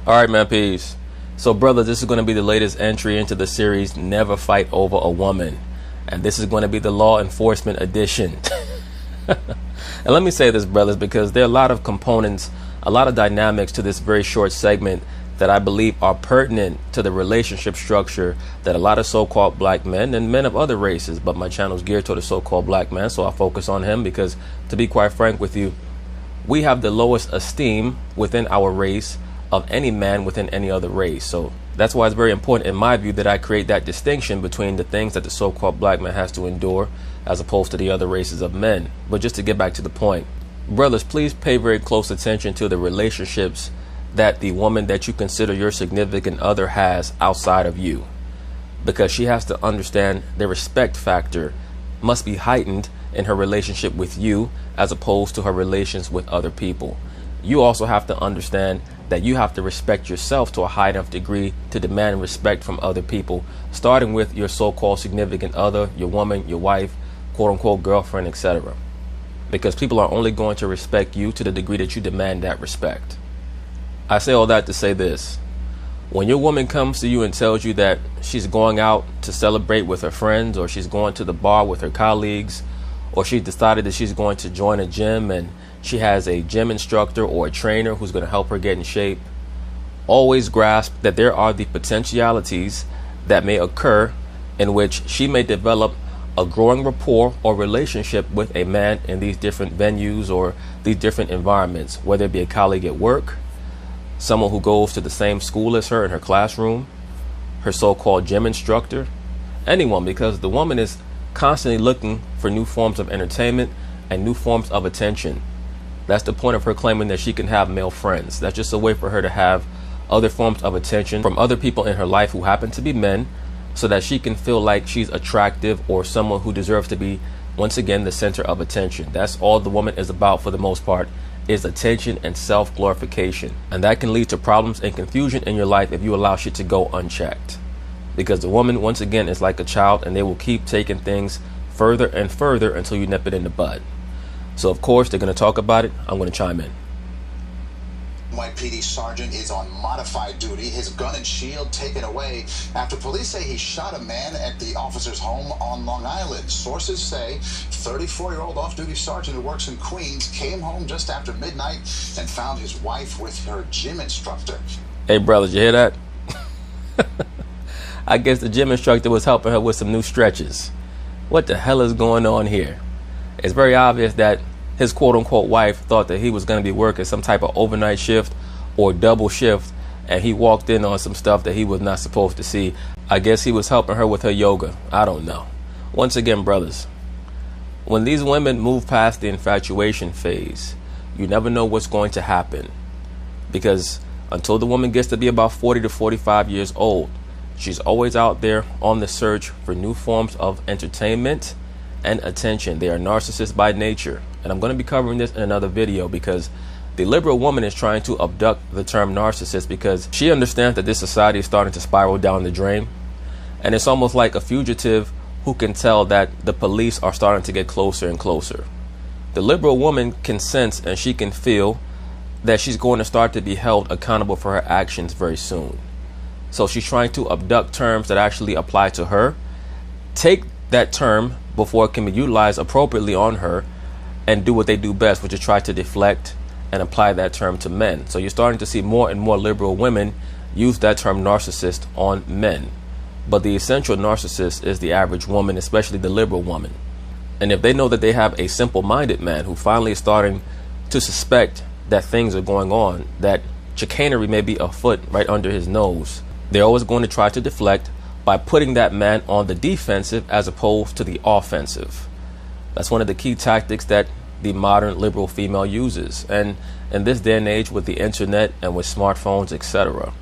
All right, man, peace. So, brother, this is going to be the latest entry into the series, Never Fight Over a Woman. And this is going to be the law enforcement edition. And let me say this, brothers, because there are a lot of components, a lot of dynamics to this very short segment that I believe are pertinent to the relationship structure that a lot of so-called black men and men of other races, but my channel is geared toward the so-called black man, so I'll focus on him because, to be quite frank with you, we have the lowest esteem within our race of any man within any other race. So that's why it's very important, in my view, that I create that distinction between the things that the so-called black man has to endure as opposed to the other races of men. But just to get back to the point, brothers, please pay very close attention to the relationships that the woman that you consider your significant other has outside of you, because she has to understand the respect factor must be heightened in her relationship with you as opposed to her relations with other people. You also have to understand that you have to respect yourself to a high enough degree to demand respect from other people, starting with your so-called significant other, your woman, your wife, quote-unquote girlfriend, etc. Because people are only going to respect you to the degree that you demand that respect. I say all that to say this. When your woman comes to you and tells you that she's going out to celebrate with her friends, or she's going to the bar with her colleagues, or she decided that she's going to join a gym and she has a gym instructor or a trainer who's going to help her get in shape, always grasp that there are the potentialities that may occur in which she may develop a growing rapport or relationship with a man in these different venues or these different environments, whether it be a colleague at work, someone who goes to the same school as her in her classroom, her so-called gym instructor, anyone, because the woman is constantly looking for new forms of entertainment and new forms of attention. That's the point of her claiming that she can have male friends. That's just a way for her to have other forms of attention from other people in her life who happen to be men, so that she can feel like she's attractive or someone who deserves to be, once again, the center of attention. That's all the woman is about for the most part, is attention and self-glorification. And that can lead to problems and confusion in your life if you allow shit to go unchecked. Because the woman, once again, is like a child, and they will keep taking things further and further until you nip it in the bud. So of course they're going to talk about it. I'm going to chime in. White PD sergeant is on modified duty. His gun and shield taken away after police say he shot a man at the officer's home on Long Island. Sources say 34-year-old off-duty sergeant who works in Queens came home just after midnight and found his wife with her gym instructor. Hey brothers, you hear that? I guess the gym instructor was helping her with some new stretches. What the hell is going on here? It's very obvious that his quote-unquote wife thought that he was going to be working some type of overnight shift or double shift, and he walked in on some stuff that he was not supposed to see. I guess he was helping her with her yoga. I don't know. Once again, brothers, when these women move past the infatuation phase, you never know what's going to happen. Because until the woman gets to be about 40 to 45 years old, she's always out there on the search for new forms of entertainment and attention. They are narcissists by nature. And I'm going to be covering this in another video, because the liberal woman is trying to abduct the term narcissist because she understands that this society is starting to spiral down the drain. And it's almost like a fugitive who can tell that the police are starting to get closer and closer. The liberal woman can sense and she can feel that she's going to start to be held accountable for her actions very soon. So she's trying to abduct terms that actually apply to her, take that term before it can be utilized appropriately on her, and do what they do best, which is try to deflect and apply that term to men. So you're starting to see more and more liberal women use that term narcissist on men. But the essential narcissist is the average woman, especially the liberal woman. And if they know that they have a simple-minded man who finally is starting to suspect that things are going on, that chicanery may be afoot right under his nose, they're always going to try to deflect by putting that man on the defensive as opposed to the offensive. That's one of the key tactics that the modern liberal female uses. And in this day and age, with the internet and with smartphones, etc.,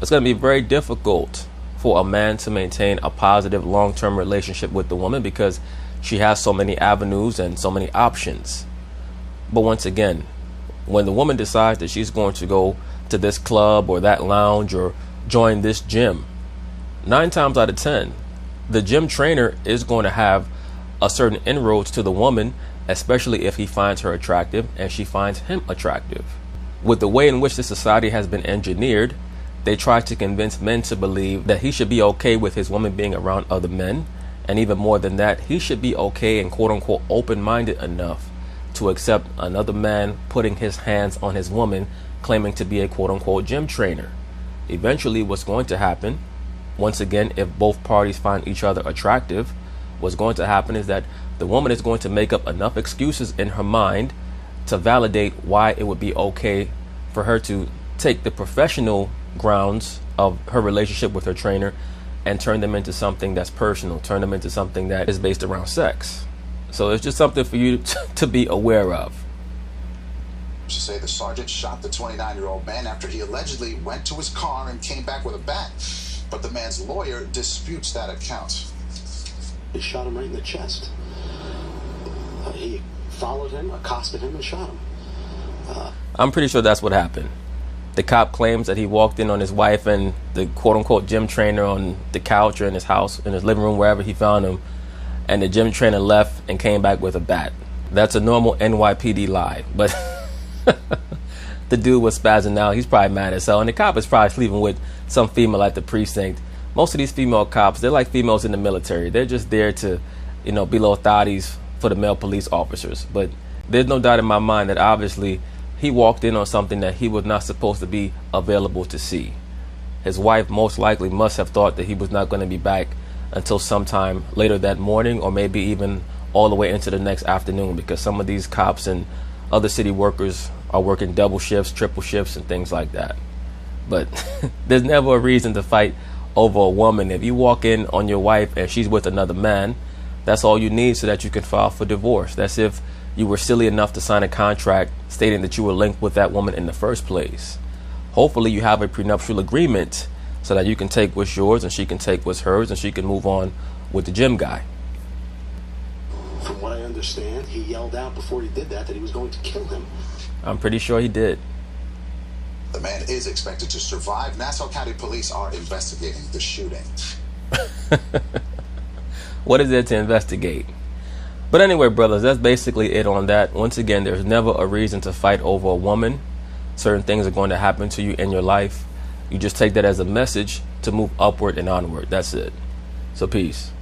it's going to be very difficult for a man to maintain a positive long-term relationship with the woman because she has so many avenues and so many options. But once again, when the woman decides that she's going to go to this club or that lounge or join this gym, 9 times out of 10, the gym trainer is going to have a certain inroads to the woman, especially if he finds her attractive and she finds him attractive. With the way in which this society has been engineered, they try to convince men to believe that he should be okay with his woman being around other men. And even more than that, he should be okay and quote unquote open-minded enough to accept another man putting his hands on his woman, claiming to be a quote unquote gym trainer. Eventually, what's going to happen, once again, if both parties find each other attractive, what's going to happen is that the woman is going to make up enough excuses in her mind to validate why it would be okay for her to take the professional grounds of her relationship with her trainer and turn them into something that's personal, turn them into something that is based around sex. So it's just something for you to be aware of. To say the sergeant shot the 29-year-old man after he allegedly went to his car and came back with a bat. But the man's lawyer disputes that account. He shot him right in the chest. He followed him, accosted him, and shot him. I'm pretty sure that's what happened. The cop claims that he walked in on his wife and the quote-unquote gym trainer on the couch or in his house, in his living room, wherever he found him, and the gym trainer left and came back with a bat. That's a normal NYPD lie, but the dude was spazzing out. He's probably mad as hell, and the cop is probably sleeping with some female at the precinct. Most of these female cops, they're like females in the military. They're just there to, be little thotties for the male police officers. But there's no doubt in my mind that obviously he walked in on something that he was not supposed to be available to see. His wife most likely must have thought that he was not going to be back until sometime later that morning, or maybe even all the way into the next afternoon, because some of these cops and other city workers are working double shifts, triple shifts, and things like that. But there's never a reason to fight over a woman. If you walk in on your wife and she's with another man, that's all you need so that you can file for divorce. That's if you were silly enough to sign a contract stating that you were linked with that woman in the first place. Hopefully you have a prenuptial agreement so that you can take what's yours and she can take what's hers and she can move on with the gym guy. From what I understand, he yelled out before he did that he was going to kill him. I'm pretty sure he did. The man is expected to survive. Nassau County Police are investigating the shooting. What is there to investigate? But anyway, brothers, that's basically it on that. Once again, there's never a reason to fight over a woman. Certain things are going to happen to you in your life. You just take that as a message to move upward and onward. That's it. So peace.